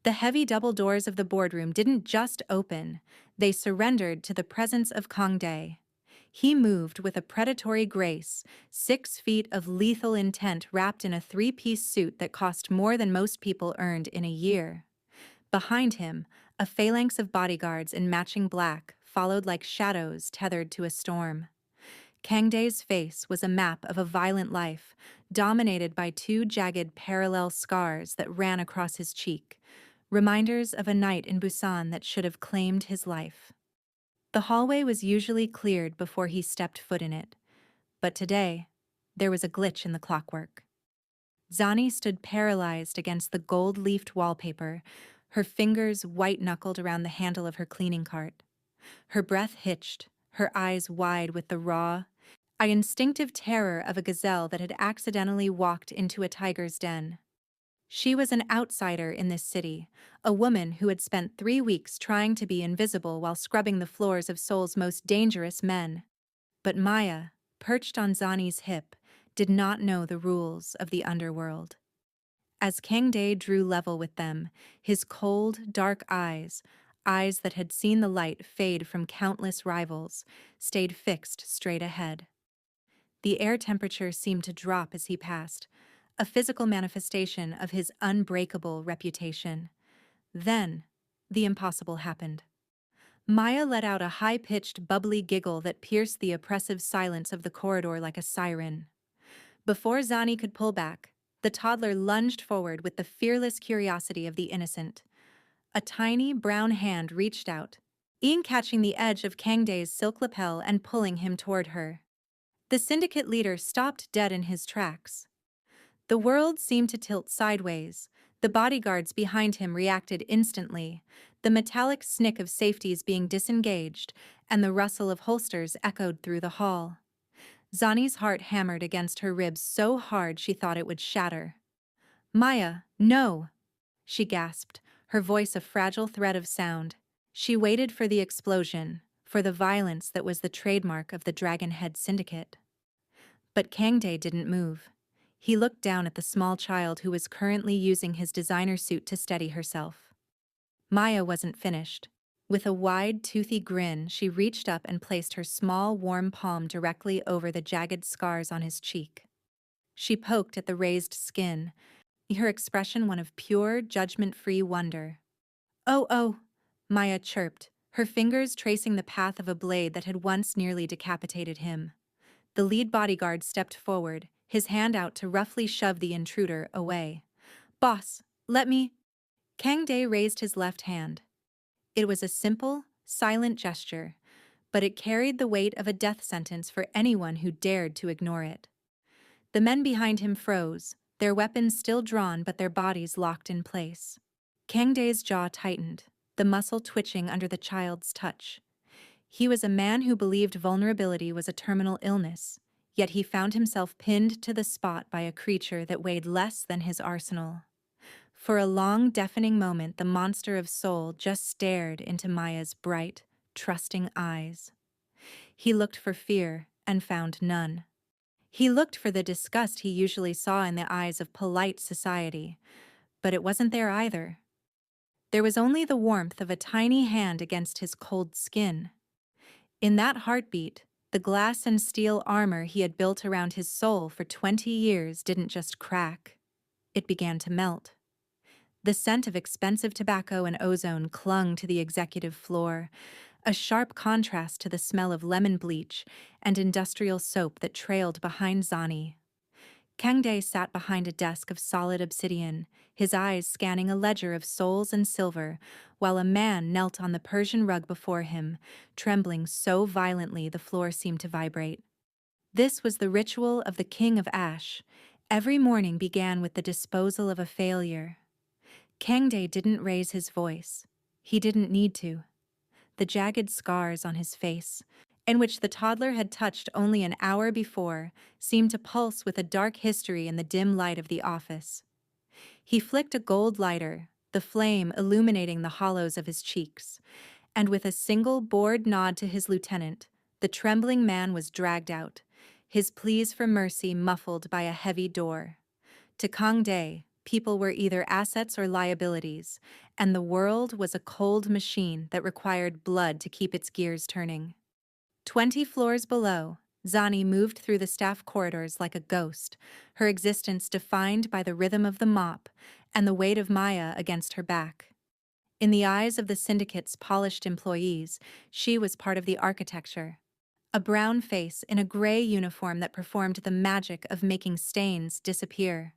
The heavy double doors of the boardroom didn't just open, they surrendered to the presence of Kang Dae. He moved with a predatory grace, 6 feet of lethal intent wrapped in a three-piece suit that cost more than most people earned in a year. Behind him, a phalanx of bodyguards in matching black followed like shadows tethered to a storm. Kang Dae's face was a map of a violent life, dominated by two jagged parallel scars that ran across his cheek, reminders of a night in Busan that should have claimed his life. The hallway was usually cleared before he stepped foot in it, but today, there was a glitch in the clockwork. Zani stood paralyzed against the gold-leafed wallpaper, her fingers white-knuckled around the handle of her cleaning cart. Her breath hitched, her eyes wide with the raw, instinctive terror of a gazelle that had accidentally walked into a tiger's den. She was an outsider in this city, a woman who had spent 3 weeks trying to be invisible while scrubbing the floors of Seoul's most dangerous men. But Maya, perched on Zani's hip, did not know the rules of the underworld. As Kang Dae drew level with them, his cold, dark eyes, eyes that had seen the light fade from countless rivals, stayed fixed straight ahead. The air temperature seemed to drop as he passed, a physical manifestation of his unbreakable reputation. Then, the impossible happened. Maya let out a high-pitched, bubbly giggle that pierced the oppressive silence of the corridor like a siren. Before Zani could pull back, the toddler lunged forward with the fearless curiosity of the innocent. A tiny, brown hand reached out, catching the edge of Kang Dae's silk lapel and pulling him toward her. The syndicate leader stopped dead in his tracks. The world seemed to tilt sideways. The bodyguards behind him reacted instantly, the metallic snick of safeties being disengaged, and the rustle of holsters echoed through the hall. Zani's heart hammered against her ribs so hard she thought it would shatter. "Maya, no!" she gasped, her voice a fragile thread of sound. She waited for the explosion, for the violence that was the trademark of the Dragonhead Syndicate. But Kang Dae didn't move. He looked down at the small child who was currently using his designer suit to steady herself. Maya wasn't finished. With a wide, toothy grin, she reached up and placed her small, warm palm directly over the jagged scars on his cheek. She poked at the raised skin, her expression one of pure, judgment-free wonder. "Oh, oh," Maya chirped, her fingers tracing the path of a blade that had once nearly decapitated him. The lead bodyguard stepped forward, his hand out to roughly shove the intruder away. "Boss, let me—" Kang Dae raised his left hand. It was a simple, silent gesture, but it carried the weight of a death sentence for anyone who dared to ignore it. The men behind him froze, their weapons still drawn but their bodies locked in place. Kang Dae's jaw tightened, the muscle twitching under the child's touch. He was a man who believed vulnerability was a terminal illness, yet he found himself pinned to the spot by a creature that weighed less than his arsenal. For a long, deafening moment, the monster of Seoul just stared into Maya's bright, trusting eyes. He looked for fear and found none. He looked for the disgust he usually saw in the eyes of polite society, but it wasn't there either. There was only the warmth of a tiny hand against his cold skin. In that heartbeat, the glass and steel armor he had built around his soul for 20 years didn't just crack. It began to melt. The scent of expensive tobacco and ozone clung to the executive floor, a sharp contrast to the smell of lemon bleach and industrial soap that trailed behind Zani. Kang Dae sat behind a desk of solid obsidian, his eyes scanning a ledger of souls and silver, while a man knelt on the Persian rug before him, trembling so violently the floor seemed to vibrate. This was the ritual of the King of Ash. Every morning began with the disposal of a failure. Kang Dae didn't raise his voice. He didn't need to. The jagged scars on his face, in which the toddler had touched only an hour before, seemed to pulse with a dark history in the dim light of the office. He flicked a gold lighter, the flame illuminating the hollows of his cheeks, and with a single bored nod to his lieutenant, the trembling man was dragged out, his pleas for mercy muffled by a heavy door. To Kang Dae, People were either assets or liabilities, and the world was a cold machine that required blood to keep its gears turning. 20 floors below, Zani moved through the staff corridors like a ghost, her existence defined by the rhythm of the mop and the weight of Maya against her back. In the eyes of the syndicate's polished employees, she was part of the architecture. A brown face in a gray uniform that performed the magic of making stains disappear.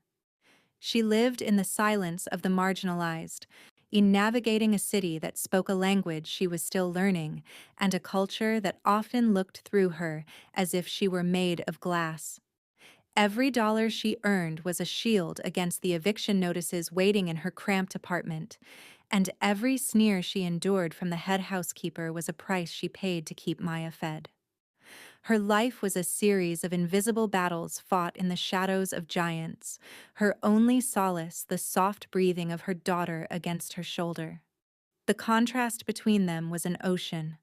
She lived in the silence of the marginalized, in navigating a city that spoke a language she was still learning, and a culture that often looked through her as if she were made of glass. Every dollar she earned was a shield against the eviction notices waiting in her cramped apartment, and every sneer she endured from the head housekeeper was a price she paid to keep Maya fed. Her life was a series of invisible battles fought in the shadows of giants, her only solace the soft breathing of her daughter against her shoulder. The contrast between them was an ocean.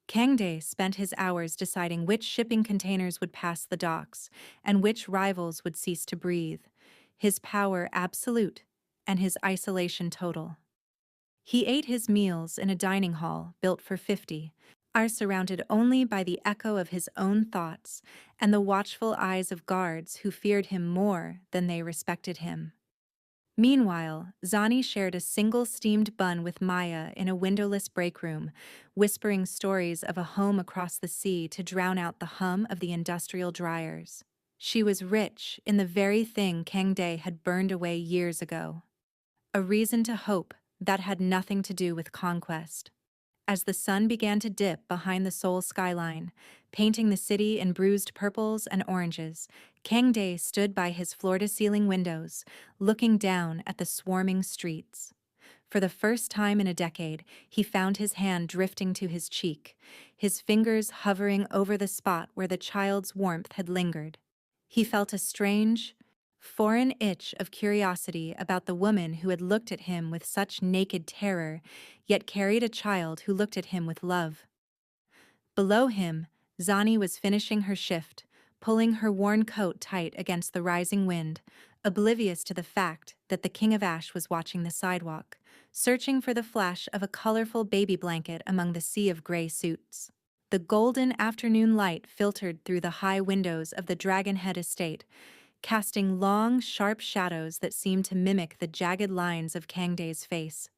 Kangdae spent his hours deciding which shipping containers would pass the docks and which rivals would cease to breathe, his power absolute and his isolation total. He ate his meals in a dining hall built for 50, are surrounded only by the echo of his own thoughts and the watchful eyes of guards who feared him more than they respected him. Meanwhile, Zani shared a single steamed bun with Maya in a windowless break room, whispering stories of a home across the sea to drown out the hum of the industrial dryers. She was rich in the very thing Kangdae had burned away years ago. A reason to hope that had nothing to do with conquest. As the sun began to dip behind the Seoul skyline, painting the city in bruised purples and oranges, Kangdae stood by his floor-to-ceiling windows, looking down at the swarming streets. For the first time in a decade, he found his hand drifting to his cheek, his fingers hovering over the spot where the child's warmth had lingered. He felt a strange, foreign itch of curiosity about the woman who had looked at him with such naked terror, yet carried a child who looked at him with love. Below him, Zani was finishing her shift, pulling her worn coat tight against the rising wind, oblivious to the fact that the King of Ash was watching the sidewalk, searching for the flash of a colorful baby blanket among the sea of gray suits. The golden afternoon light filtered through the high windows of the Dragonhead estate, casting long, sharp shadows that seemed to mimic the jagged lines of Kangdae's face.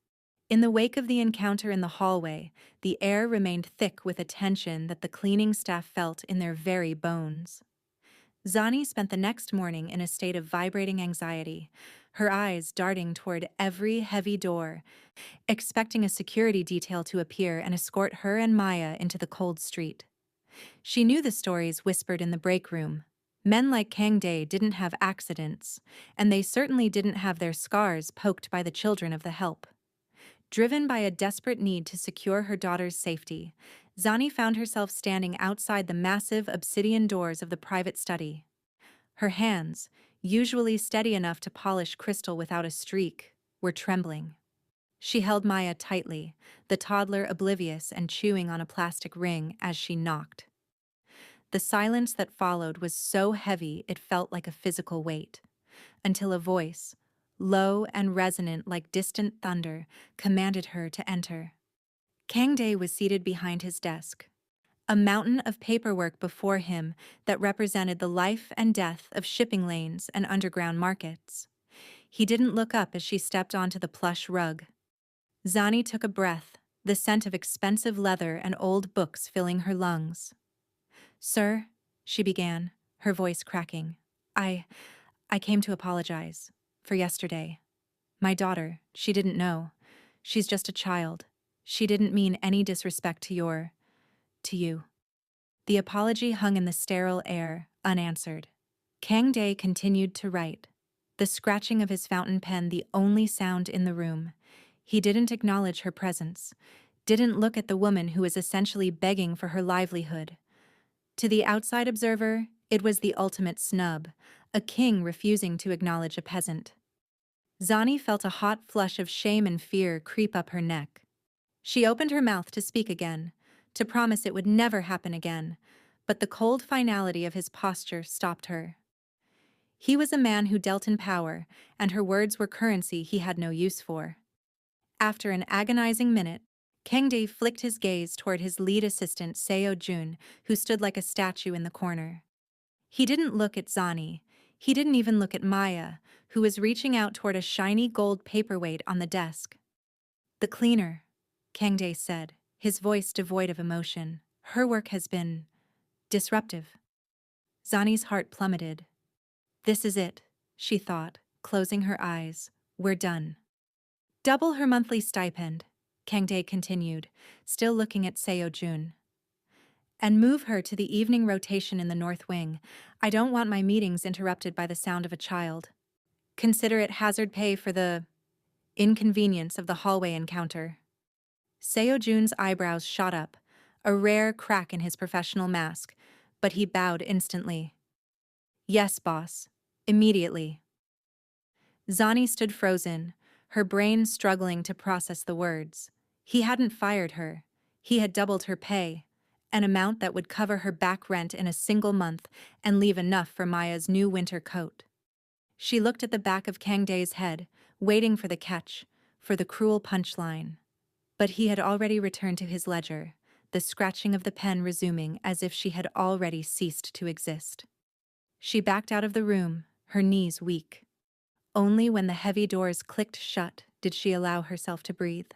In the wake of the encounter in the hallway, the air remained thick with a tension that the cleaning staff felt in their very bones. Zani spent the next morning in a state of vibrating anxiety, her eyes darting toward every heavy door, expecting a security detail to appear and escort her and Maya into the cold street. She knew the stories whispered in the break room. Men like Kangdae didn't have accidents, and they certainly didn't have their scars poked by the children of the help. Driven by a desperate need to secure her daughter's safety, Zani found herself standing outside the massive obsidian doors of the private study. Her hands, usually steady enough to polish crystal without a streak, were trembling. She held Maya tightly, the toddler oblivious and chewing on a plastic ring as she knocked. The silence that followed was so heavy it felt like a physical weight, until a voice, low and resonant like distant thunder, commanded her to enter. Kangdae was seated behind his desk, a mountain of paperwork before him that represented the life and death of shipping lanes and underground markets. He didn't look up as she stepped onto the plush rug. Zani took a breath, the scent of expensive leather and old books filling her lungs. "Sir," she began, her voice cracking, I came to apologize. For yesterday. My daughter, she didn't know. She's just a child. She didn't mean any disrespect to you." The apology hung in the sterile air, unanswered. Kangdae continued to write, the scratching of his fountain pen the only sound in the room. He didn't acknowledge her presence, didn't look at the woman who was essentially begging for her livelihood. To the outside observer, it was the ultimate snub, a king refusing to acknowledge a peasant. Zani felt a hot flush of shame and fear creep up her neck. She opened her mouth to speak again, to promise it would never happen again, but the cold finality of his posture stopped her. He was a man who dealt in power, and her words were currency he had no use for. After an agonizing minute, Kangdae flicked his gaze toward his lead assistant Seo Jun, who stood like a statue in the corner. He didn't look at Zani. He didn't even look at Maya, who was reaching out toward a shiny gold paperweight on the desk. "The cleaner," Kangdae said, his voice devoid of emotion. "Her work has been disruptive." Zani's heart plummeted. "This is it," she thought, closing her eyes. "We're done." "Double her monthly stipend," Kangdae continued, still looking at Seo Jun. "And move her to the evening rotation in the North Wing. I don't want my meetings interrupted by the sound of a child. Consider it hazard pay for the inconvenience of the hallway encounter." Seo Jun's eyebrows shot up, a rare crack in his professional mask, but he bowed instantly. "Yes, boss. Immediately." Zani stood frozen, her brain struggling to process the words. He hadn't fired her. He had doubled her pay, an amount that would cover her back rent in a single month and leave enough for Maya's new winter coat. She looked at the back of Kangdae's head, waiting for the catch, for the cruel punchline. But he had already returned to his ledger, the scratching of the pen resuming as if she had already ceased to exist. She backed out of the room, her knees weak. Only when the heavy doors clicked shut did she allow herself to breathe.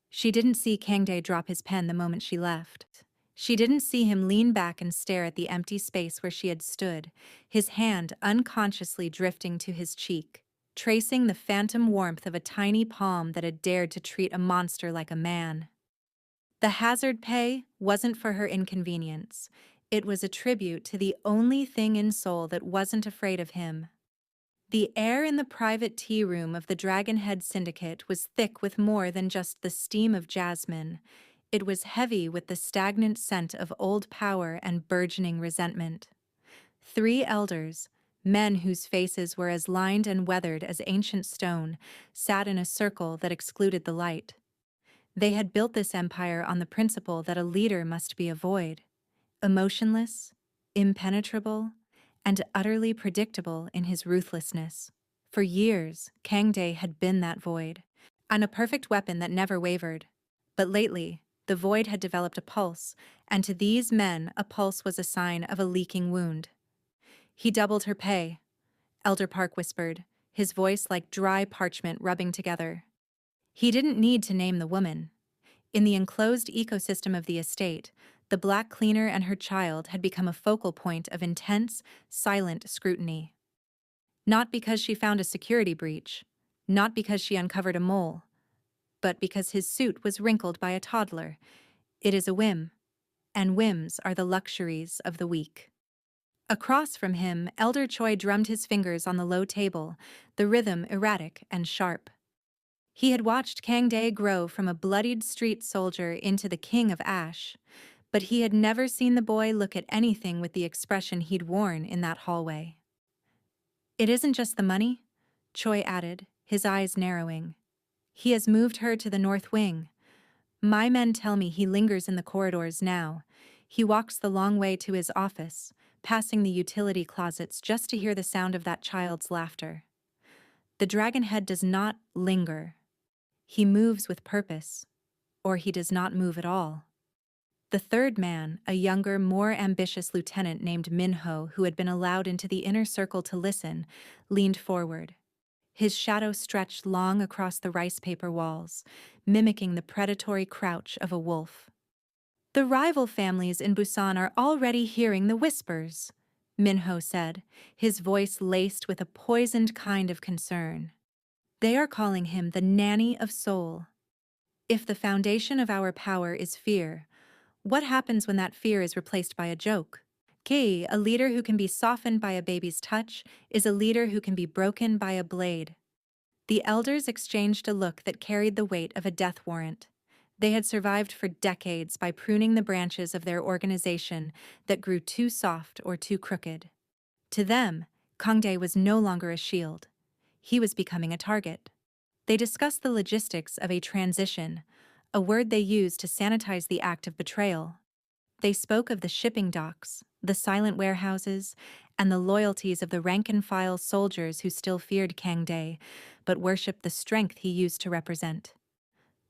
She didn't see Kangdae drop his pen the moment she left. She didn't see him lean back and stare at the empty space where she had stood, his hand unconsciously drifting to his cheek, tracing the phantom warmth of a tiny palm that had dared to treat a monster like a man. The hazard pay wasn't for her inconvenience. It was a tribute to the only thing in Seoul that wasn't afraid of him. The air in the private tea room of the Dragonhead Syndicate was thick with more than just the steam of jasmine. It was heavy with the stagnant scent of old power and burgeoning resentment. 3 elders, men whose faces were as lined and weathered as ancient stone, sat in a circle that excluded the light. They had built this empire on the principle that a leader must be a void, emotionless, impenetrable, and utterly predictable in his ruthlessness. For years, Kangdae had been that void, and a perfect weapon that never wavered. But lately, the void had developed a pulse, and to these men a pulse was a sign of a leaking wound. "He doubled her pay," Elder Park whispered, his voice like dry parchment rubbing together. He didn't need to name the woman. In the enclosed ecosystem of the estate, the black cleaner and her child had become a focal point of intense, silent scrutiny. Not because she found a security breach, not because she uncovered a mole, but because his suit was wrinkled by a toddler. It is a whim, and whims are the luxuries of the weak. Across from him, Elder Choi drummed his fingers on the low table, the rhythm erratic and sharp. He had watched Kangdae grow from a bloodied street soldier into the king of Ash, but he had never seen the boy look at anything with the expression he'd worn in that hallway. "It isn't just the money," Choi added, his eyes narrowing. "He has moved her to the North Wing. My men tell me he lingers in the corridors now. He walks the long way to his office, passing the utility closets just to hear the sound of that child's laughter. The Dragonhead does not linger. He moves with purpose, or he does not move at all." The third man, a younger, more ambitious lieutenant named Minho, who had been allowed into the inner circle to listen, leaned forward. His shadow stretched long across the rice paper walls, mimicking the predatory crouch of a wolf. "The rival families in Busan are already hearing the whispers," Minho said, his voice laced with a poisoned kind of concern. "They are calling him the nanny of Seoul. If the foundation of our power is fear, what happens when that fear is replaced by a joke? Kei, a leader who can be softened by a baby's touch, is a leader who can be broken by a blade." The elders exchanged a look that carried the weight of a death warrant. They had survived for decades by pruning the branches of their organization that grew too soft or too crooked. To them, Kangdae was no longer a shield. He was becoming a target. They discussed the logistics of a transition, a word they used to sanitize the act of betrayal. They spoke of the shipping docks, the silent warehouses, and the loyalties of the rank-and-file soldiers who still feared Kang Day, but worshipped the strength he used to represent.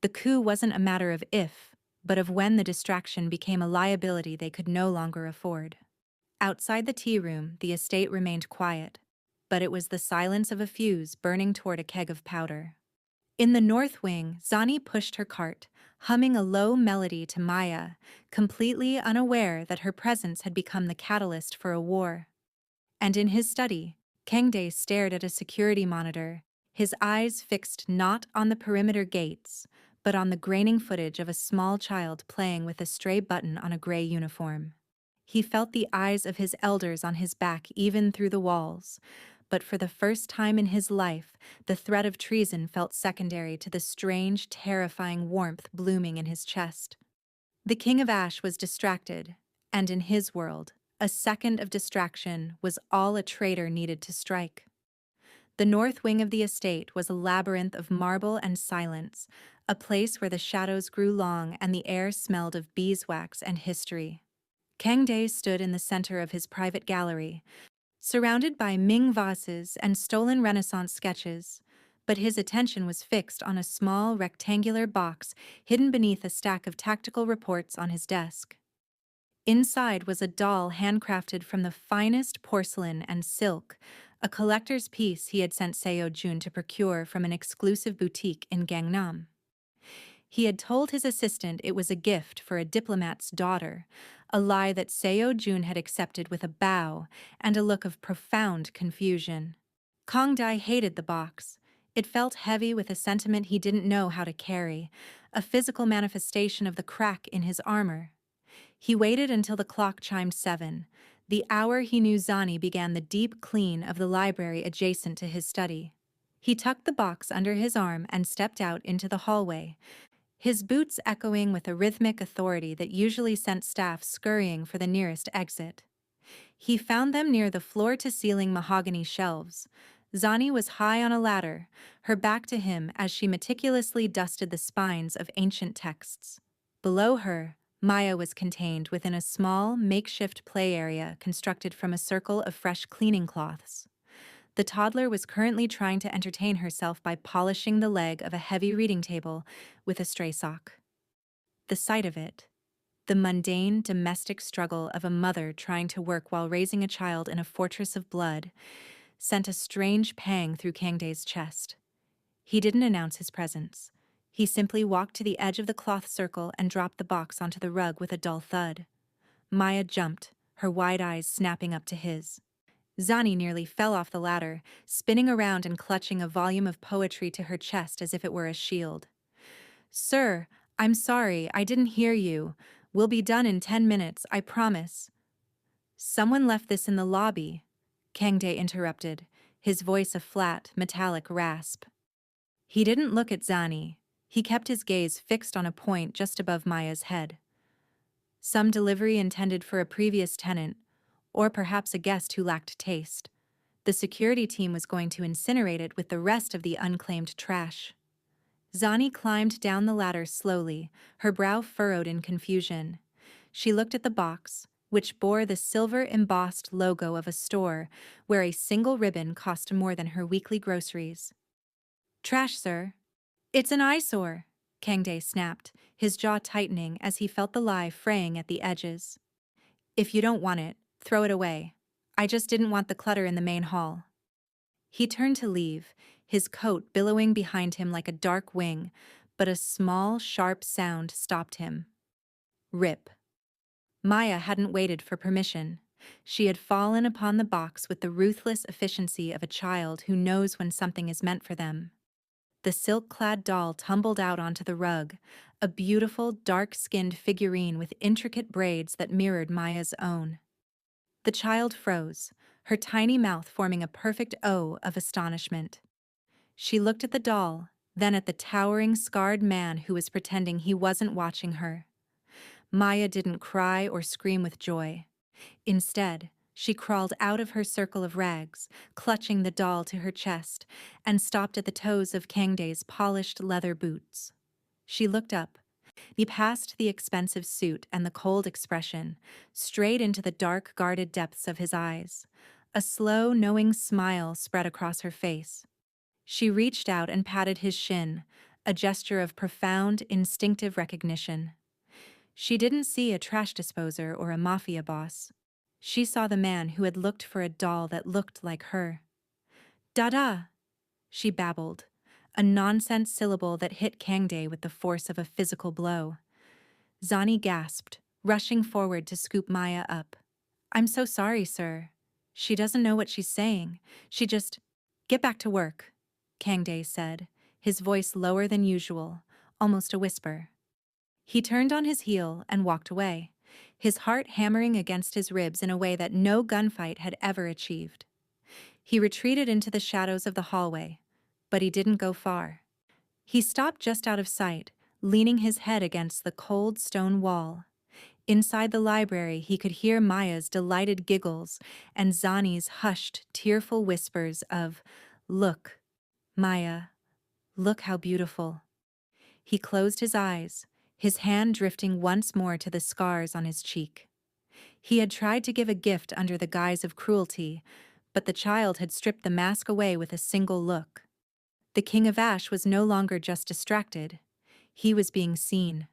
The coup wasn't a matter of if, but of when the distraction became a liability they could no longer afford. Outside the tea room, the estate remained quiet, but it was the silence of a fuse burning toward a keg of powder. In the north wing, Zani pushed her cart, humming a low melody to Maya, completely unaware that her presence had become the catalyst for a war. And in his study, Kangde stared at a security monitor, his eyes fixed not on the perimeter gates, but on the graining footage of a small child playing with a stray button on a gray uniform. He felt the eyes of his elders on his back even through the walls, but for the first time in his life, the threat of treason felt secondary to the strange, terrifying warmth blooming in his chest. The King of Ash was distracted, and in his world, a second of distraction was all a traitor needed to strike. The north wing of the estate was a labyrinth of marble and silence, a place where the shadows grew long and the air smelled of beeswax and history. Kang Day stood in the center of his private gallery, surrounded by Ming vases and stolen Renaissance sketches, but his attention was fixed on a small rectangular box hidden beneath a stack of tactical reports on his desk. Inside was a doll handcrafted from the finest porcelain and silk, a collector's piece he had sent Seo Jun to procure from an exclusive boutique in Gangnam. He had told his assistant it was a gift for a diplomat's daughter, a lie that Seo Jun had accepted with a bow and a look of profound confusion. Kang Dai hated the box. It felt heavy with a sentiment he didn't know how to carry, a physical manifestation of the crack in his armor. He waited until the clock chimed 7, the hour he knew Zani began the deep clean of the library adjacent to his study. He tucked the box under his arm and stepped out into the hallway, his boots echoing with a rhythmic authority that usually sent staff scurrying for the nearest exit. He found them near the floor-to-ceiling mahogany shelves. Zani was high on a ladder, her back to him as she meticulously dusted the spines of ancient texts. Below her, Maya was contained within a small, makeshift play area constructed from a circle of fresh cleaning cloths. The toddler was currently trying to entertain herself by polishing the leg of a heavy reading table with a stray sock. The sight of it, the mundane, domestic struggle of a mother trying to work while raising a child in a fortress of blood, sent a strange pang through Kangdae's chest. He didn't announce his presence. He simply walked to the edge of the cloth circle and dropped the box onto the rug with a dull thud. Maya jumped, her wide eyes snapping up to his. Zani nearly fell off the ladder, spinning around and clutching a volume of poetry to her chest as if it were a shield. "Sir, I'm sorry, I didn't hear you. We'll be done in 10 minutes, I promise." "Someone left this in the lobby," Kangdae interrupted, his voice a flat, metallic rasp. He didn't look at Zani. He kept his gaze fixed on a point just above Maya's head. Some delivery intended for a previous tenant, or perhaps a guest who lacked taste. The security team was going to incinerate it with the rest of the unclaimed trash. Zani climbed down the ladder slowly, her brow furrowed in confusion. She looked at the box, which bore the silver-embossed logo of a store where a single ribbon cost more than her weekly groceries. "Trash, sir." "It's an eyesore," Kangdae snapped, his jaw tightening as he felt the lie fraying at the edges. "If you don't want it, throw it away. I just didn't want the clutter in the main hall." He turned to leave, his coat billowing behind him like a dark wing, but a small, sharp sound stopped him. Rip. Maya hadn't waited for permission. She had fallen upon the box with the ruthless efficiency of a child who knows when something is meant for them. The silk-clad doll tumbled out onto the rug, a beautiful, dark-skinned figurine with intricate braids that mirrored Maya's own. The child froze, her tiny mouth forming a perfect O of astonishment. She looked at the doll, then at the towering, scarred man who was pretending he wasn't watching her. Maya didn't cry or scream with joy. Instead, she crawled out of her circle of rags, clutching the doll to her chest, and stopped at the toes of Kangdae's polished leather boots. She looked up, past the expensive suit and the cold expression, straight into the dark, guarded depths of his eyes. A slow, knowing smile spread across her face. She reached out and patted his shin, a gesture of profound, instinctive recognition. She didn't see a trash disposer or a mafia boss. She saw the man who had looked for a doll that looked like her. "Dada," she babbled, a nonsense syllable that hit Kangdae with the force of a physical blow. Zani gasped, rushing forward to scoop Maya up. "I'm so sorry, sir. She doesn't know what she's saying. She just—" "Get back to work," Kangdae said, his voice lower than usual, almost a whisper. He turned on his heel and walked away, his heart hammering against his ribs in a way that no gunfight had ever achieved. He retreated into the shadows of the hallway, but he didn't go far. He stopped just out of sight, leaning his head against the cold stone wall. Inside the library, he could hear Maya's delighted giggles and Zani's hushed, tearful whispers of, "Look, Maya, look how beautiful." He closed his eyes, his hand drifting once more to the scars on his cheek. He had tried to give a gift under the guise of cruelty, but the child had stripped the mask away with a single look. The King of Ash was no longer just distracted. He was being seen.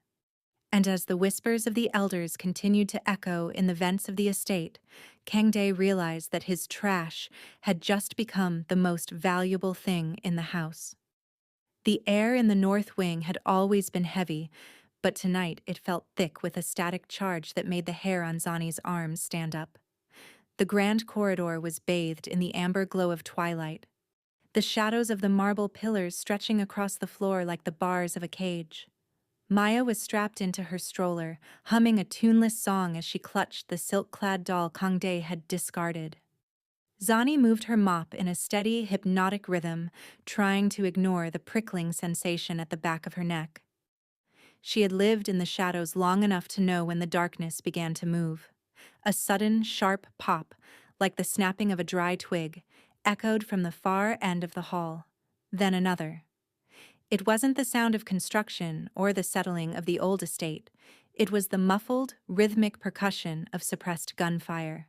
And as the whispers of the elders continued to echo in the vents of the estate, Kangdae realized that his trash had just become the most valuable thing in the house. The air in the north wing had always been heavy, but tonight it felt thick with a static charge that made the hair on Zani's arms stand up. The grand corridor was bathed in the amber glow of twilight, the shadows of the marble pillars stretching across the floor like the bars of a cage. Maya was strapped into her stroller, humming a tuneless song as she clutched the silk-clad doll Kangdae had discarded. Zani moved her mop in a steady, hypnotic rhythm, trying to ignore the prickling sensation at the back of her neck. She had lived in the shadows long enough to know when the darkness began to move. A sudden, sharp pop, like the snapping of a dry twig, echoed from the far end of the hall. Then another. It wasn't the sound of construction or the settling of the old estate. It was the muffled, rhythmic percussion of suppressed gunfire.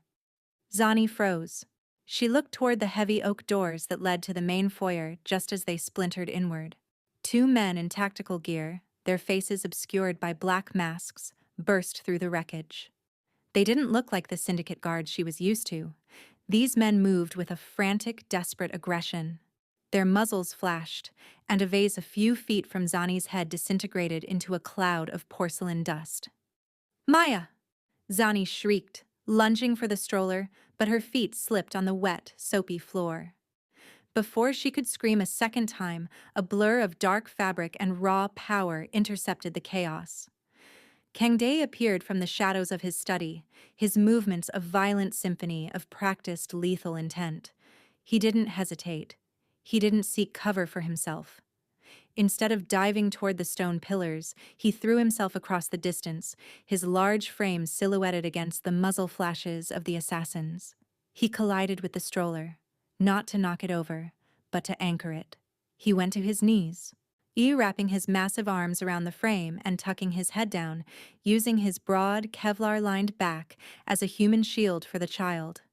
Zani froze. She looked toward the heavy oak doors that led to the main foyer just as they splintered inward. Two men in tactical gear, their faces obscured by black masks, burst through the wreckage. They didn't look like the syndicate guards she was used to. These men moved with a frantic, desperate aggression. Their muzzles flashed, and a vase a few feet from Zani's head disintegrated into a cloud of porcelain dust. "Maya!" Zani shrieked, lunging for the stroller, but her feet slipped on the wet, soapy floor. Before she could scream a second time, a blur of dark fabric and raw power intercepted the chaos. Kangdae appeared from the shadows of his study, his movements a violent symphony of practiced lethal intent. He didn't hesitate. He didn't seek cover for himself. Instead of diving toward the stone pillars, he threw himself across the distance, his large frame silhouetted against the muzzle flashes of the assassins. He collided with the stroller, not to knock it over, but to anchor it. He went to his knees, wrapping his massive arms around the frame and tucking his head down, using his broad, Kevlar-lined back as a human shield for the child.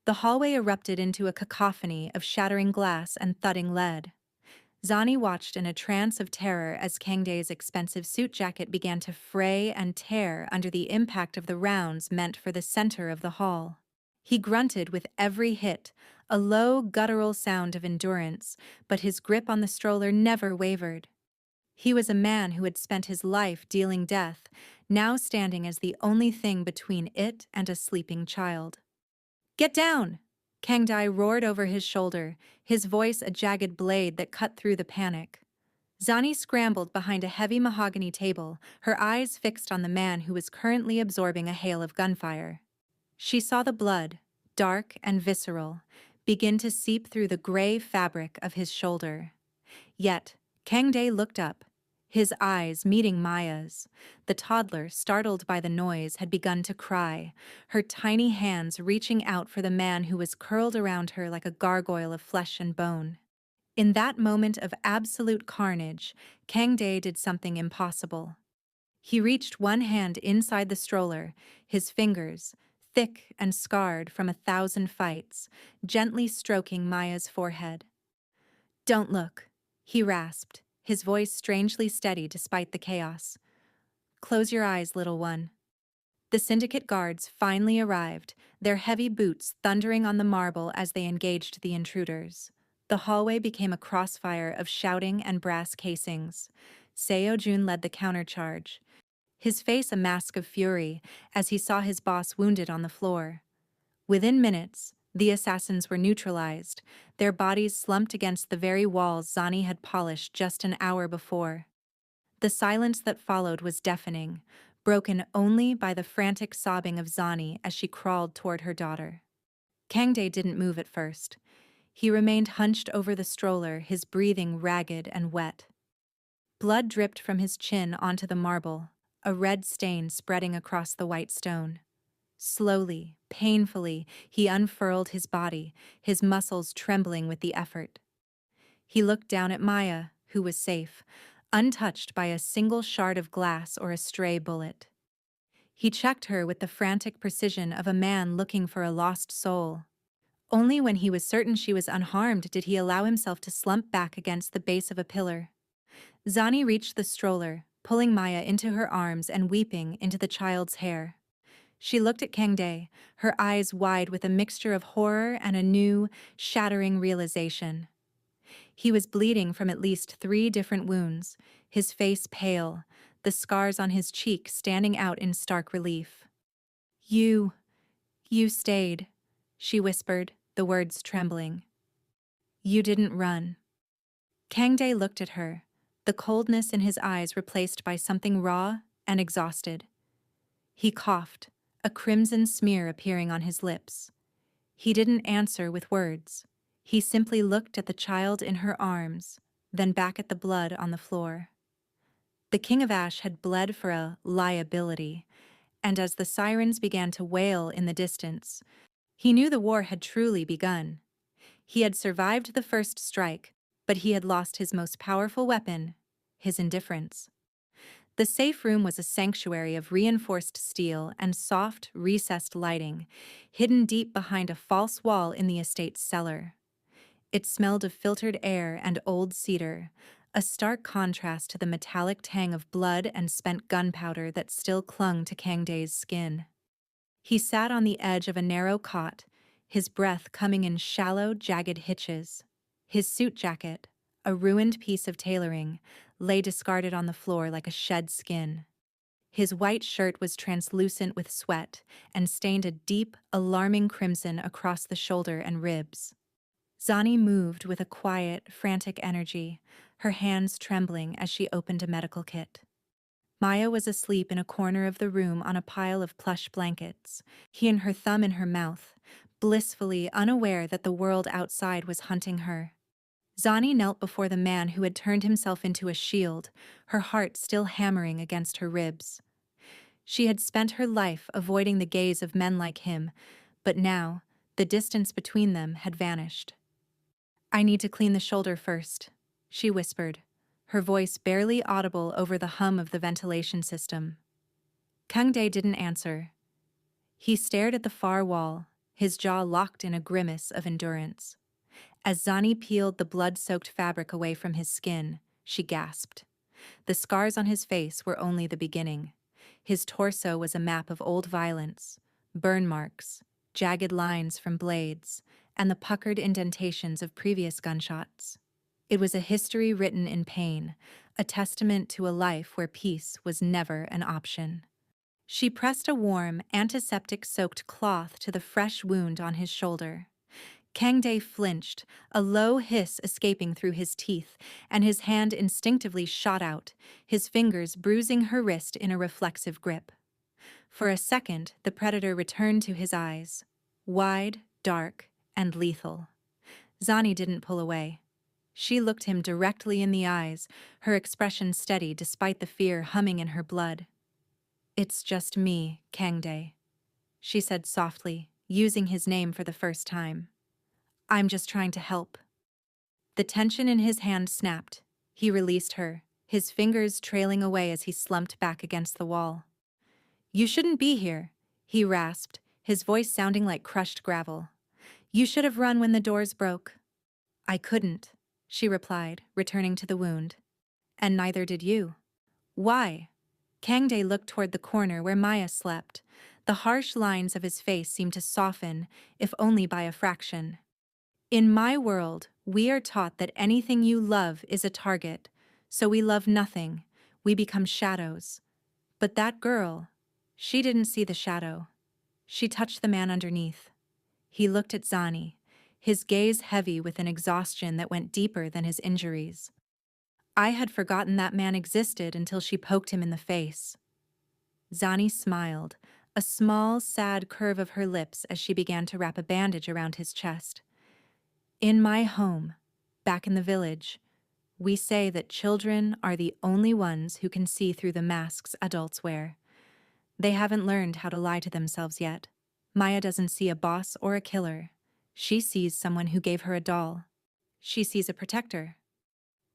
The hallway erupted into a cacophony of shattering glass and thudding lead. Zani watched in a trance of terror as Kangdae's expensive suit jacket began to fray and tear under the impact of the rounds meant for the center of the hall. He grunted with every hit, a low, guttural sound of endurance, but his grip on the stroller never wavered. He was a man who had spent his life dealing death, now standing as the only thing between it and a sleeping child. "Get down!" Kangdae roared over his shoulder, his voice a jagged blade that cut through the panic. Zani scrambled behind a heavy mahogany table, her eyes fixed on the man who was currently absorbing a hail of gunfire. She saw the blood, dark and visceral, begin to seep through the gray fabric of his shoulder. Yet, Kangdae looked up, his eyes meeting Maya's. The toddler, startled by the noise, had begun to cry, her tiny hands reaching out for the man who was curled around her like a gargoyle of flesh and bone. In that moment of absolute carnage, Kangdae did something impossible. He reached one hand inside the stroller, his fingers, thick and scarred from 1,000 fights, gently stroking Maya's forehead. "Don't look," he rasped, his voice strangely steady despite the chaos. "Close your eyes, little one." The syndicate guards finally arrived, their heavy boots thundering on the marble as they engaged the intruders. The hallway became a crossfire of shouting and brass casings. Seo-jun led the countercharge, his face a mask of fury as he saw his boss wounded on the floor. Within minutes, the assassins were neutralized, their bodies slumped against the very walls Zani had polished just an hour before. The silence that followed was deafening, broken only by the frantic sobbing of Zani as she crawled toward her daughter. Kangdae didn't move at first. He remained hunched over the stroller, his breathing ragged and wet. Blood dripped from his chin onto the marble, a red stain spreading across the white stone. Slowly, painfully, he unfurled his body, his muscles trembling with the effort. He looked down at Maya, who was safe, untouched by a single shard of glass or a stray bullet. He checked her with the frantic precision of a man looking for a lost soul. Only when he was certain she was unharmed did he allow himself to slump back against the base of a pillar. Zani reached the stroller, pulling Maya into her arms and weeping into the child's hair. She looked at Kangdae, her eyes wide with a mixture of horror and a new, shattering realization. He was bleeding from at least 3 different wounds, his face pale, the scars on his cheek standing out in stark relief. You stayed," she whispered, the words trembling. "You didn't run." Kangdae looked at her, the coldness in his eyes replaced by something raw and exhausted. He coughed, a crimson smear appearing on his lips. He didn't answer with words. He simply looked at the child in her arms, then back at the blood on the floor. The King of Ash had bled for a liability, and as the sirens began to wail in the distance, he knew the war had truly begun. He had survived the first strike, but he had lost his most powerful weapon, his indifference. The safe room was a sanctuary of reinforced steel and soft, recessed lighting, hidden deep behind a false wall in the estate's cellar. It smelled of filtered air and old cedar, a stark contrast to the metallic tang of blood and spent gunpowder that still clung to Kangdae's skin. He sat on the edge of a narrow cot, his breath coming in shallow, jagged hitches. His suit jacket, a ruined piece of tailoring, lay discarded on the floor like a shed skin. His white shirt was translucent with sweat and stained a deep, alarming crimson across the shoulder and ribs. Zani moved with a quiet, frantic energy, her hands trembling as she opened a medical kit. Maya was asleep in a corner of the room on a pile of plush blankets, he and her thumb in her mouth, blissfully unaware that the world outside was hunting her. Zani knelt before the man who had turned himself into a shield, her heart still hammering against her ribs. She had spent her life avoiding the gaze of men like him, but now, the distance between them had vanished. "I need to clean the shoulder first," she whispered, her voice barely audible over the hum of the ventilation system. Kangdae didn't answer. He stared at the far wall, his jaw locked in a grimace of endurance. As Zani peeled the blood-soaked fabric away from his skin, she gasped. The scars on his face were only the beginning. His torso was a map of old violence, burn marks, jagged lines from blades, and the puckered indentations of previous gunshots. It was a history written in pain, a testament to a life where peace was never an option. She pressed a warm, antiseptic-soaked cloth to the fresh wound on his shoulder. Kangdae flinched, a low hiss escaping through his teeth, and his hand instinctively shot out, his fingers bruising her wrist in a reflexive grip. For a second, the predator returned to his eyes, wide, dark, and lethal. Zani didn't pull away. She looked him directly in the eyes, her expression steady despite the fear humming in her blood. "It's just me, Kangdae," she said softly, using his name for the first time. "I'm just trying to help." The tension in his hand snapped. He released her, his fingers trailing away as he slumped back against the wall. "You shouldn't be here," he rasped, his voice sounding like crushed gravel. You should have run when the doors broke. I couldn't, she replied, returning to the wound. And neither did you. Why? Kangdae looked toward the corner where Maya slept. The harsh lines of his face seemed to soften, if only by a fraction. In my world, we are taught that anything you love is a target, so we love nothing, we become shadows. But that girl, she didn't see the shadow. She touched the man underneath. He looked at Zani, his gaze heavy with an exhaustion that went deeper than his injuries. I had forgotten that man existed until she poked him in the face. Zani smiled, a small, sad curve of her lips as she began to wrap a bandage around his chest. In my home, back in the village, we say that children are the only ones who can see through the masks adults wear. They haven't learned how to lie to themselves yet. Maya doesn't see a boss or a killer. She sees someone who gave her a doll. She sees a protector.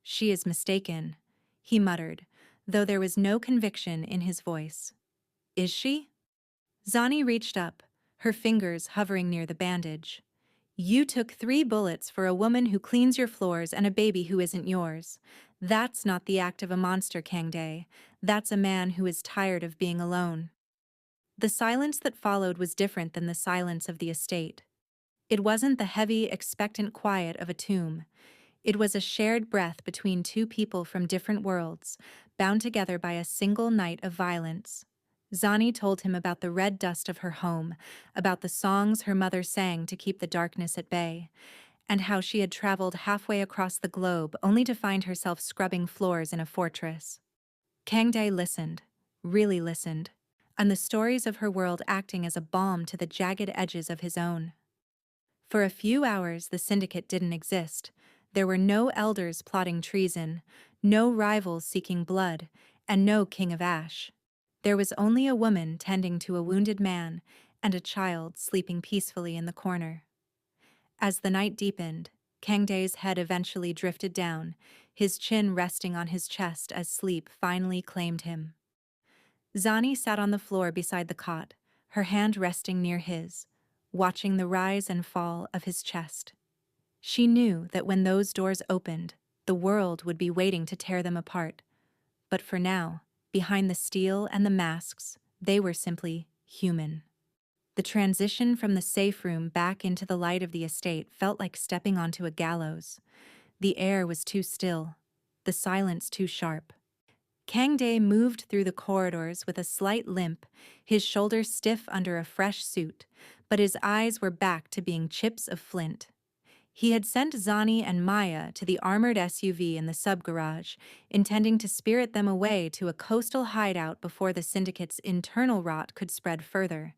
She is mistaken, he muttered, though there was no conviction in his voice. Is she? Zani reached up, her fingers hovering near the bandage. You took 3 bullets for a woman who cleans your floors and a baby who isn't yours. That's not the act of a monster, Kangdae. That's a man who is tired of being alone. The silence that followed was different than the silence of the estate. It wasn't the heavy, expectant quiet of a tomb. It was a shared breath between 2 people from different worlds, bound together by a single night of violence. Zani told him about the red dust of her home, about the songs her mother sang to keep the darkness at bay, and how she had traveled halfway across the globe only to find herself scrubbing floors in a fortress. Kangdae listened, really listened, and the stories of her world acting as a balm to the jagged edges of his own. For a few hours the syndicate didn't exist. There were no elders plotting treason, no rivals seeking blood, and no king of ash. There was only a woman tending to a wounded man and a child sleeping peacefully in the corner. As the night deepened, Kangdae's head eventually drifted down, his chin resting on his chest as sleep finally claimed him. Zani sat on the floor beside the cot, her hand resting near his, watching the rise and fall of his chest. She knew that when those doors opened, the world would be waiting to tear them apart. But for now, behind the steel and the masks, they were simply human. The transition from the safe room back into the light of the estate felt like stepping onto a gallows. The air was too still, the silence too sharp. Kangdae moved through the corridors with a slight limp, his shoulders stiff under a fresh suit, but his eyes were back to being chips of flint. He had sent Zani and Maya to the armored SUV in the sub-garage, intending to spirit them away to a coastal hideout before the syndicate's internal rot could spread further.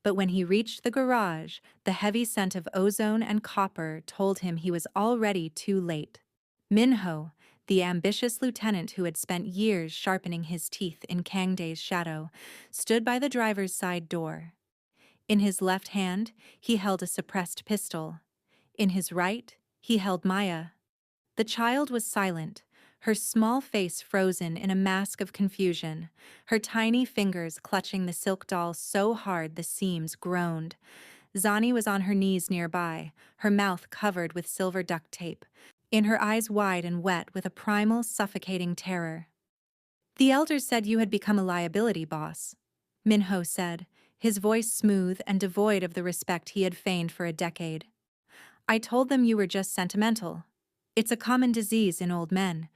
But when he reached the garage, the heavy scent of ozone and copper told him he was already too late. Minho, the ambitious lieutenant who had spent years sharpening his teeth in Kangdae's shadow, stood by the driver's side door. In his left hand, he held a suppressed pistol. In his right, he held Maya. The child was silent, her small face frozen in a mask of confusion, her tiny fingers clutching the silk doll so hard the seams groaned. Zani was on her knees nearby, her mouth covered with silver duct tape, in her eyes wide and wet with a primal, suffocating terror. The elders said you had become a liability, boss, Minho said, his voice smooth and devoid of the respect he had feigned for a decade. I told them you were just sentimental. It's a common disease in old men.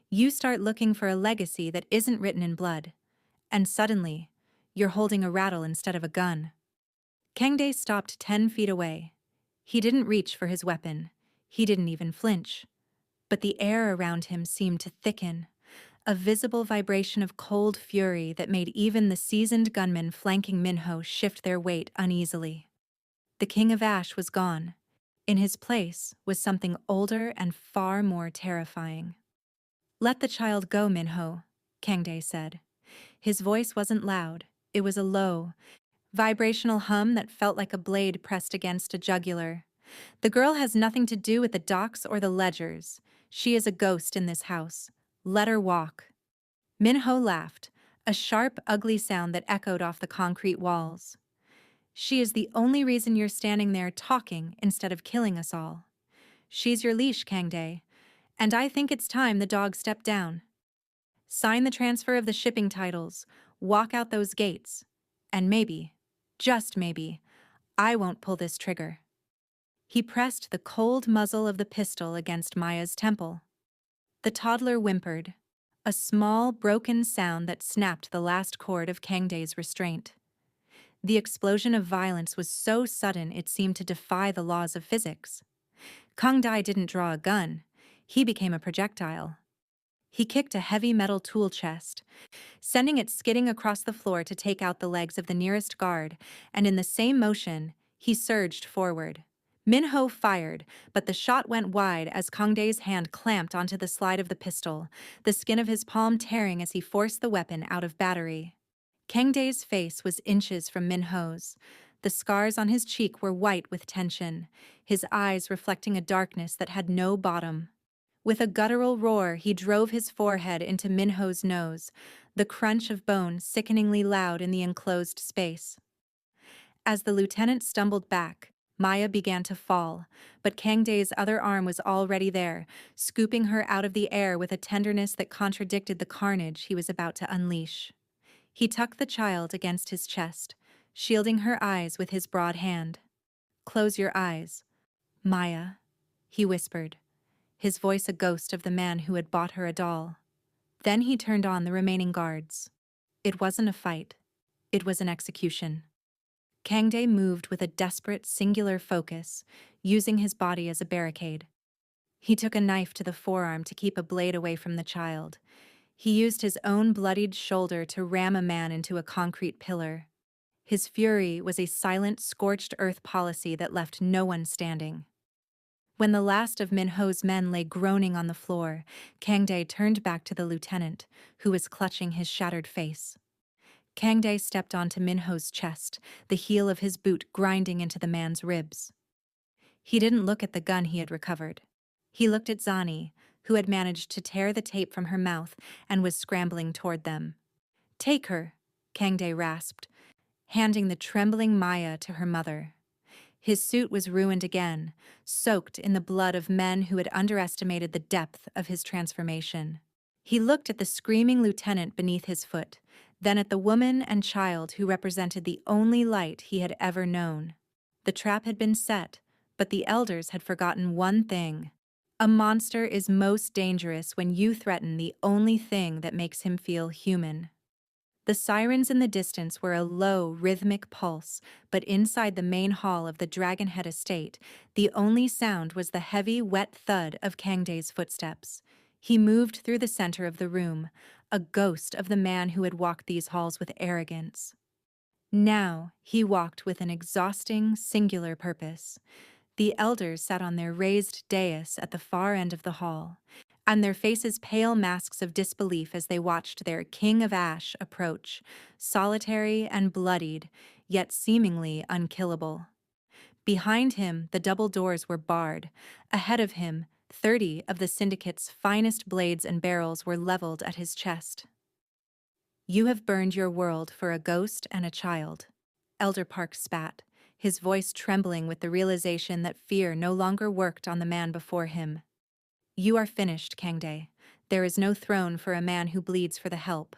You start looking for a legacy that isn't written in blood. And suddenly, you're holding a rattle instead of a gun. Kangdae stopped 10 feet away. He didn't reach for his weapon. He didn't even flinch. But the air around him seemed to thicken, a visible vibration of cold fury that made even the seasoned gunmen flanking Minho shift their weight uneasily. The King of Ash was gone. In his place was something older and far more terrifying. Let the child go, Minho, Kangdae said. His voice wasn't loud. It was a low, vibrational hum that felt like a blade pressed against a jugular. The girl has nothing to do with the docks or the ledgers. She is a ghost in this house. Let her walk. Minho laughed, a sharp, ugly sound that echoed off the concrete walls. She is the only reason you're standing there talking instead of killing us all. She's your leash, Kangdae, and I think it's time the dog stepped down. Sign the transfer of the shipping titles, walk out those gates, and maybe, just maybe, I won't pull this trigger. He pressed the cold muzzle of the pistol against Maya's temple. The toddler whimpered, a small, broken sound that snapped the last cord of Kangdae's restraint. The explosion of violence was so sudden it seemed to defy the laws of physics. Kangdae didn't draw a gun. He became a projectile. He kicked a heavy metal tool chest, sending it skidding across the floor to take out the legs of the nearest guard, and in the same motion, he surged forward. Minho fired, but the shot went wide as Kangdae's hand clamped onto the slide of the pistol, the skin of his palm tearing as he forced the weapon out of battery. Kangdae's face was inches from Minho's. The scars on his cheek were white with tension, his eyes reflecting a darkness that had no bottom. With a guttural roar, he drove his forehead into Minho's nose, the crunch of bone sickeningly loud in the enclosed space. As the lieutenant stumbled back, Maya began to fall, but Kangdae's other arm was already there, scooping her out of the air with a tenderness that contradicted the carnage he was about to unleash. He tucked the child against his chest, shielding her eyes with his broad hand. "Close your eyes, Maya," he whispered, his voice a ghost of the man who had bought her a doll. Then he turned on the remaining guards. It wasn't a fight. It was an execution. Kangdae moved with a desperate, singular focus, using his body as a barricade. He took a knife to the forearm to keep a blade away from the child. He used his own bloodied shoulder to ram a man into a concrete pillar. His fury was a silent, scorched earth policy that left no one standing. When the last of Minho's men lay groaning on the floor, Kangdae turned back to the lieutenant, who was clutching his shattered face. Kangdae stepped onto Minho's chest, the heel of his boot grinding into the man's ribs. He didn't look at the gun he had recovered. He looked at Zani, who had managed to tear the tape from her mouth and was scrambling toward them. "Take her," Kangdae rasped, handing the trembling Maya to her mother. His suit was ruined again, soaked in the blood of men who had underestimated the depth of his transformation. He looked at the screaming lieutenant beneath his foot, then at the woman and child who represented the only light he had ever known. The trap had been set, but the elders had forgotten one thing. A monster is most dangerous when you threaten the only thing that makes him feel human. The sirens in the distance were a low, rhythmic pulse, but inside the main hall of the Dragonhead estate, the only sound was the heavy, wet thud of Kangdae's footsteps. He moved through the center of the room, a ghost of the man who had walked these halls with arrogance. Now he walked with an exhausting, singular purpose. The elders sat on their raised dais at the far end of the hall, and their faces pale masks of disbelief as they watched their King of Ash approach, solitary and bloodied, yet seemingly unkillable. Behind him, the double doors were barred. Ahead of him, 30 of the syndicate's finest blades and barrels were leveled at his chest. "You have burned your world for a ghost and a child," Elder Park spat, his voice trembling with the realization that fear no longer worked on the man before him. "You are finished, Kangdae. There is no throne for a man who bleeds for the help."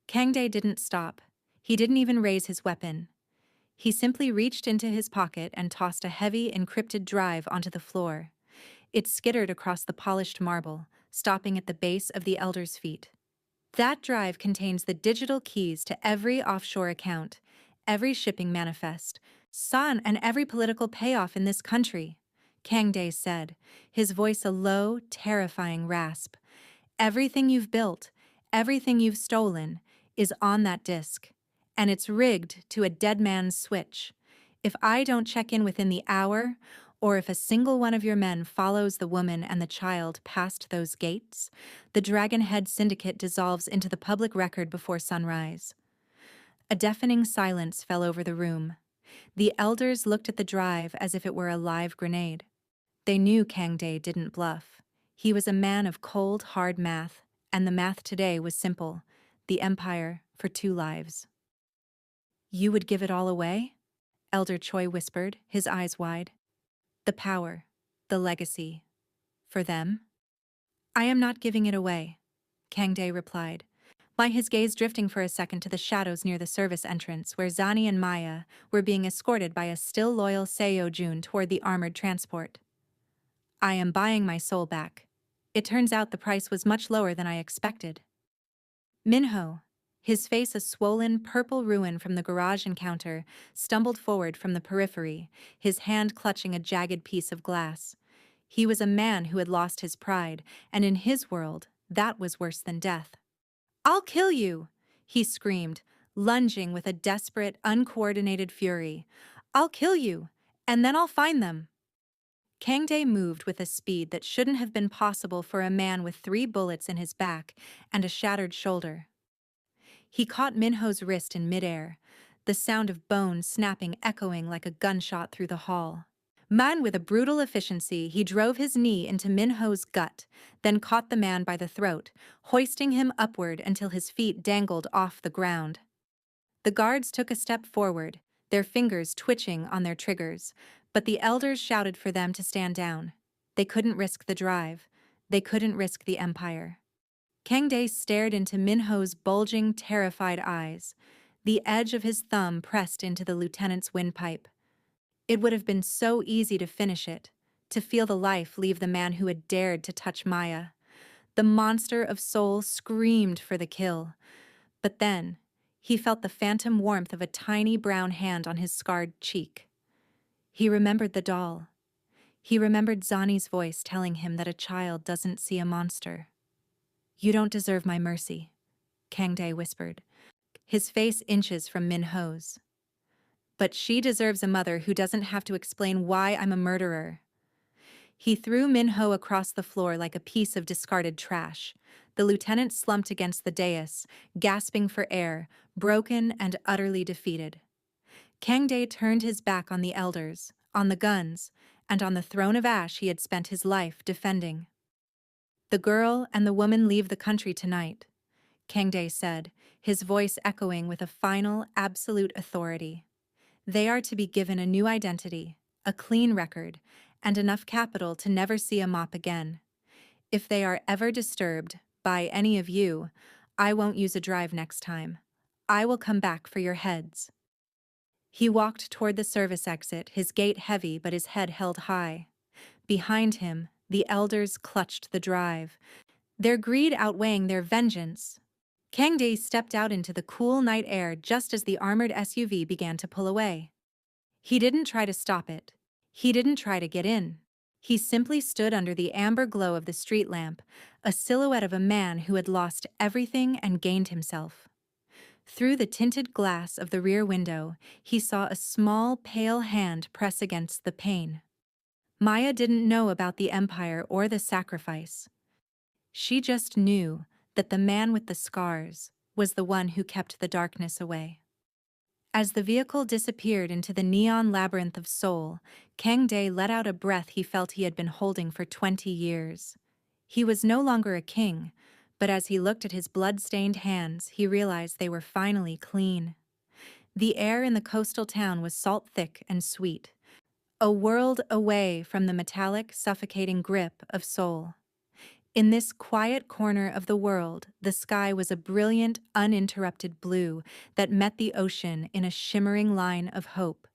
Kangdae didn't stop. He didn't even raise his weapon. He simply reached into his pocket and tossed a heavy, encrypted drive onto the floor. It skittered across the polished marble, stopping at the base of the elder's feet. That drive contains the digital keys to every offshore account, every shipping manifest, and every political payoff in this country, Kangdae said, his voice a low, terrifying rasp. "Everything you've built, everything you've stolen, is on that disk, and it's rigged to a dead man's switch. If I don't check in within the hour, or if a single one of your men follows the woman and the child past those gates, the Dragonhead Syndicate dissolves into the public record before sunrise." A deafening silence fell over the room. The elders looked at the drive as if it were a live grenade. They knew Kangdae didn't bluff. He was a man of cold, hard math, and the math today was simple: the Empire for 2 lives. "You would give it all away?" Elder Choi whispered, his eyes wide. The power, the legacy. For them? I am not giving it away, Kang Dae replied, his gaze drifting for a second to the shadows near the service entrance where Zani and Maya were being escorted by a still loyal Seo Jun toward the armored transport. I am buying my soul back. It turns out the price was much lower than I expected. Minho, his face a swollen purple ruin from the garage encounter, stumbled forward from the periphery, his hand clutching a jagged piece of glass. He was a man who had lost his pride, and in his world, that was worse than death. I'll kill you, he screamed, lunging with a desperate, uncoordinated fury. I'll kill you, and then I'll find them. Kang Dae moved with a speed that shouldn't have been possible for a man with 3 bullets in his back and a shattered shoulder. He caught Minho's wrist in midair, the sound of bones snapping echoing like a gunshot through the hall. With a brutal efficiency, he drove his knee into Minho's gut, then caught the man by the throat, hoisting him upward until his feet dangled off the ground. The guards took a step forward, their fingers twitching on their triggers, but the elders shouted for them to stand down. They couldn't risk the drive. They couldn't risk the empire. Kang Dae stared into Minho's bulging, terrified eyes, the edge of his thumb pressed into the lieutenant's windpipe. It would have been so easy to finish it, to feel the life leave the man who had dared to touch Maya. The monster of soul screamed for the kill. But then, he felt the phantom warmth of a tiny brown hand on his scarred cheek. He remembered the doll. He remembered Zani's voice telling him that a child doesn't see a monster. You don't deserve my mercy, Kang Dae whispered, his face inches from Minho's. But she deserves a mother who doesn't have to explain why I'm a murderer. He threw Minho across the floor like a piece of discarded trash. The lieutenant slumped against the dais, gasping for air, broken and utterly defeated. Kang Dae turned his back on the elders, on the guns, and on the throne of ash he had spent his life defending. The girl and the woman leave the country tonight, Kang Dae said, his voice echoing with a final, absolute authority. They are to be given a new identity, a clean record, and enough capital to never see a mop again. If they are ever disturbed by any of you, I won't use a drive next time. I will come back for your heads. He walked toward the service exit, his gait heavy but his head held high. Behind him, the elders clutched the drive, their greed outweighing their vengeance. Kang Dae stepped out into the cool night air just as the armored SUV began to pull away. He didn't try to stop it. He didn't try to get in. He simply stood under the amber glow of the street lamp, a silhouette of a man who had lost everything and gained himself. Through the tinted glass of the rear window, he saw a small, pale hand press against the pane. Maya didn't know about the empire or the sacrifice. She just knew that the man with the scars was the one who kept the darkness away. As the vehicle disappeared into the neon labyrinth of Seoul, Kang Dae let out a breath he felt he had been holding for 20 years. He was no longer a king, but as he looked at his blood-stained hands, he realized they were finally clean. The air in the coastal town was salt-thick and sweet, a world away from the metallic, suffocating grip of Seoul. In this quiet corner of the world, the sky was a brilliant, uninterrupted blue that met the ocean in a shimmering line of hope.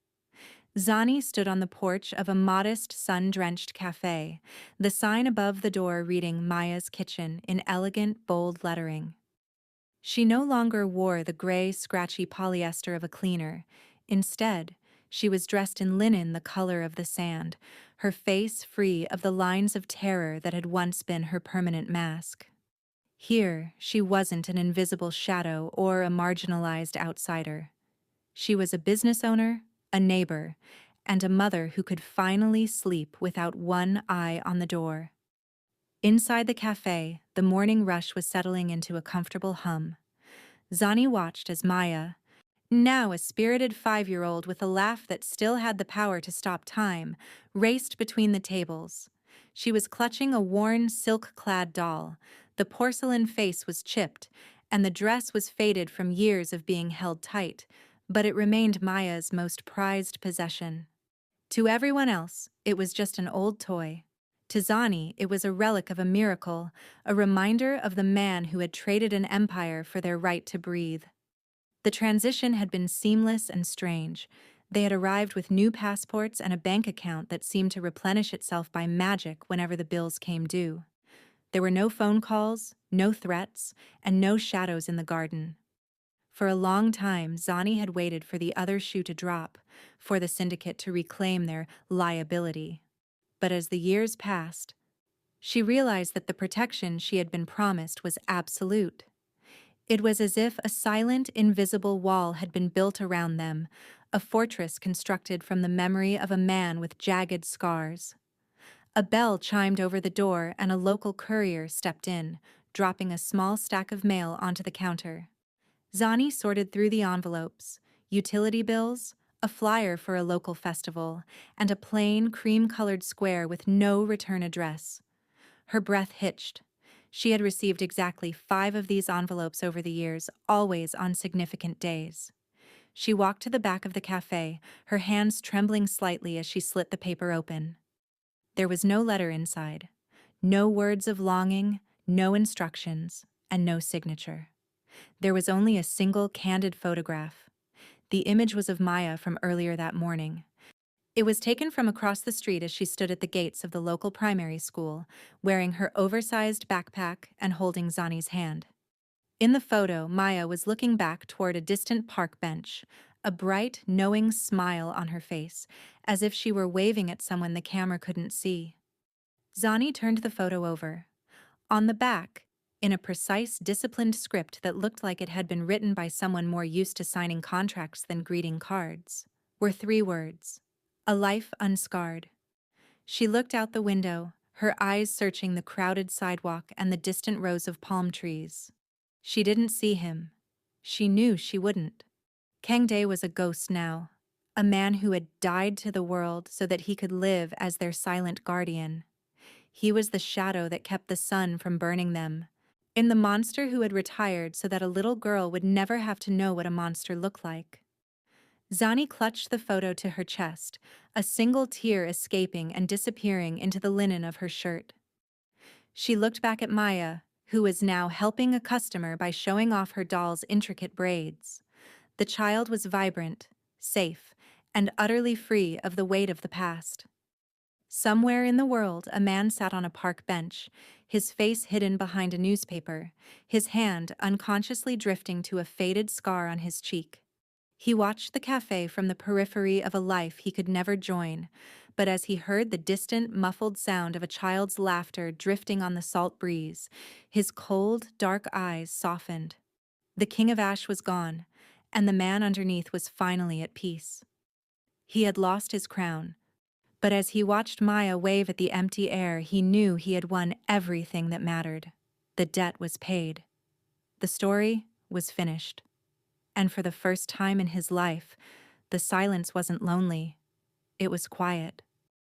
Zani stood on the porch of a modest, sun-drenched cafe, the sign above the door reading Maya's Kitchen in elegant, bold lettering. She no longer wore the gray, scratchy polyester of a cleaner. Instead, she was dressed in linen the color of the sand, her face free of the lines of terror that had once been her permanent mask. Here, she wasn't an invisible shadow or a marginalized outsider. She was a business owner, a neighbor, and a mother who could finally sleep without one eye on the door. Inside the cafe, the morning rush was settling into a comfortable hum. Zani watched as Maya, now a spirited 5-year-old with a laugh that still had the power to stop time, raced between the tables. She was clutching a worn, silk-clad doll. The porcelain face was chipped, and the dress was faded from years of being held tight, but it remained Maya's most prized possession. To everyone else, it was just an old toy. To Zani, it was a relic of a miracle, a reminder of the man who had traded an empire for their right to breathe. The transition had been seamless and strange. They had arrived with new passports and a bank account that seemed to replenish itself by magic whenever the bills came due. There were no phone calls, no threats, and no shadows in the garden. For a long time, Zani had waited for the other shoe to drop, for the syndicate to reclaim their liability. But as the years passed, she realized that the protection she had been promised was absolute. It was as if a silent, invisible wall had been built around them, a fortress constructed from the memory of a man with jagged scars. A bell chimed over the door and a local courier stepped in, dropping a small stack of mail onto the counter. Zani sorted through the envelopes, utility bills, a flyer for a local festival, and a plain, cream-colored square with no return address. Her breath hitched. She had received exactly 5 of these envelopes over the years, always on significant days. She walked to the back of the cafe, her hands trembling slightly as she slit the paper open. There was no letter inside, no words of longing, no instructions, and no signature. There was only a single candid photograph. The image was of Maya from earlier that morning. It was taken from across the street as she stood at the gates of the local primary school, wearing her oversized backpack and holding Zani's hand. In the photo, Maya was looking back toward a distant park bench, a bright, knowing smile on her face, as if she were waving at someone the camera couldn't see. Zani turned the photo over. On the back, in a precise, disciplined script that looked like it had been written by someone more used to signing contracts than greeting cards, were 3 words: a life unscarred. She looked out the window, her eyes searching the crowded sidewalk and the distant rows of palm trees. She didn't see him. She knew she wouldn't. Kang Dae was a ghost now, a man who had died to the world so that he could live as their silent guardian. He was the shadow that kept the sun from burning them, in the monster who had retired so that a little girl would never have to know what a monster looked like. Zani clutched the photo to her chest, a single tear escaping and disappearing into the linen of her shirt. She looked back at Maya, who was now helping a customer by showing off her doll's intricate braids. The child was vibrant, safe, and utterly free of the weight of the past. Somewhere in the world, a man sat on a park bench, his face hidden behind a newspaper, his hand unconsciously drifting to a faded scar on his cheek. He watched the cafe from the periphery of a life he could never join, but as he heard the distant, muffled sound of a child's laughter drifting on the salt breeze, his cold, dark eyes softened. The King of Ash was gone, and the man underneath was finally at peace. He had lost his crown, but as he watched Maya wave at the empty air, he knew he had won everything that mattered. The debt was paid. The story was finished. And for the first time in his life, the silence wasn't lonely. It was quiet.